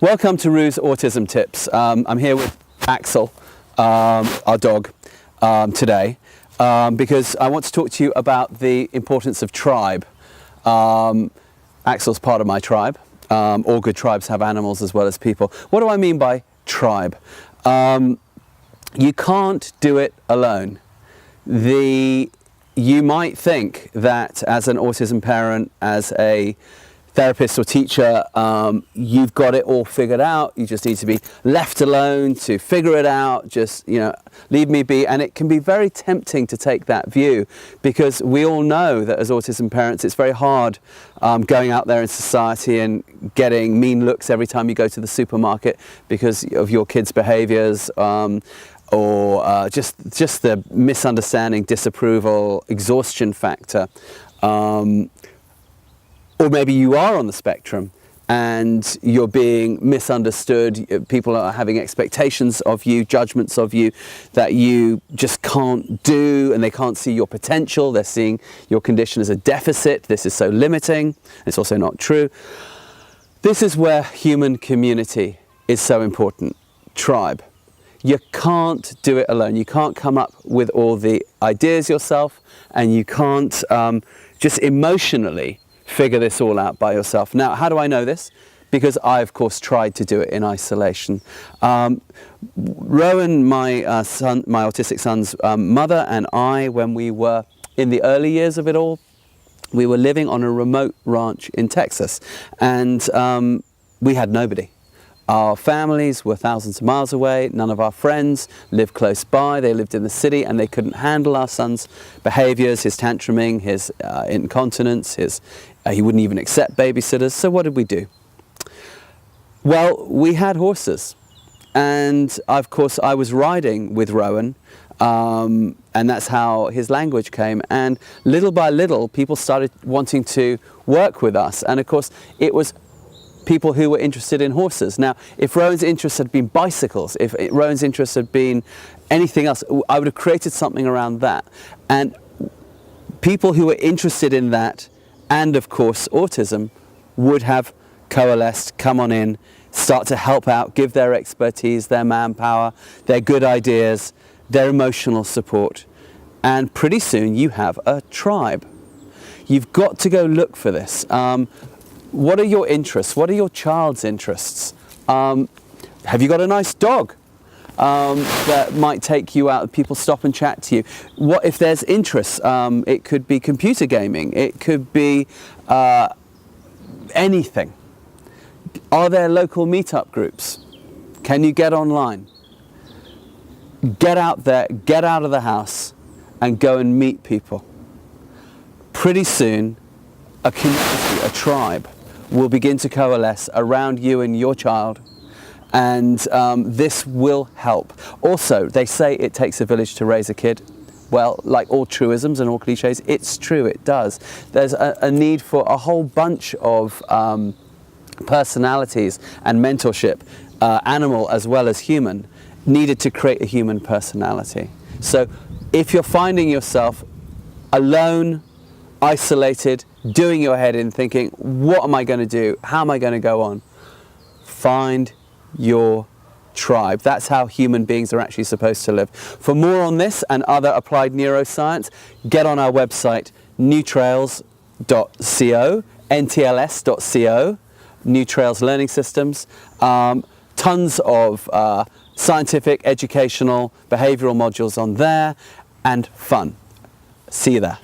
Welcome to Rue's Autism Tips. I'm here with Axel, our dog, today because I want to talk to you about the importance of tribe. Axel's part of my tribe. All good tribes have animals as well as people. What do I mean by tribe? You can't do it alone. You might think that as an autism parent, as a therapist or teacher, you've got it all figured out. You just need to be left alone to figure it out. Just, leave me be. And it can be very tempting to take that view because we all know that as autism parents, it's very hard going out there in society and getting mean looks every time you go to the supermarket because of your kids' behaviors. Or just the misunderstanding, disapproval, exhaustion factor. Or maybe you are on the spectrum and you're being misunderstood. People are having expectations of you, judgments of you that you just can't do, and they can't see your potential. They're seeing your condition as a deficit. This is so limiting. It's also not true. This is where human community is so important. Tribe. You can't do it alone. You can't come up with all the ideas yourself, and you can't just emotionally figure this all out by yourself. Now, how do I know this? Because I, of course, tried to do it in isolation. Rowan, my autistic son's mother, and I, when we were in the early years of it all, we were living on a remote ranch in Texas, and we had nobody. Our families were thousands of miles away. None of our friends lived close by. They lived in the city, and they couldn't handle our son's behaviors, his tantruming, his incontinence, he wouldn't even accept babysitters. So what did we do? Well, we had horses. And of course, I was riding with Rowan, and that's how his language came. And little by little, people started wanting to work with us. And of course, it was people who were interested in horses. Now, if Rowan's interest had been bicycles, if Rowan's interest had been anything else, I would have created something around that. And people who were interested in that, and of course autism, would have coalesced, come on in, start to help out, give their expertise, their manpower, their good ideas, their emotional support. And pretty soon you have a tribe. You've got to go look for this. What are your interests? What are your child's interests? Have you got a nice dog that might take you out? People stop and chat to you. What if there's interests? It could be computer gaming. It could be anything. Are there local meetup groups? Can you get online? Get out there, get out of the house, and go and meet people. Pretty soon, a community, a tribe, will begin to coalesce around you and your child, and this will help. Also, they say it takes a village to raise a kid. Well, like all truisms and all cliches, it's true, it does. There's a need for a whole bunch of personalities and mentorship, animal as well as human, needed to create a human personality. So if you're finding yourself alone, isolated, doing your head in, thinking, what am I going to do? How am I going to go on? Find your tribe. That's how human beings are actually supposed to live. For more on this and other applied neuroscience, get on our website, newtrails.co, ntls.co, New Trails Learning Systems. Tons of scientific, educational, behavioral modules on there, and fun. See you there.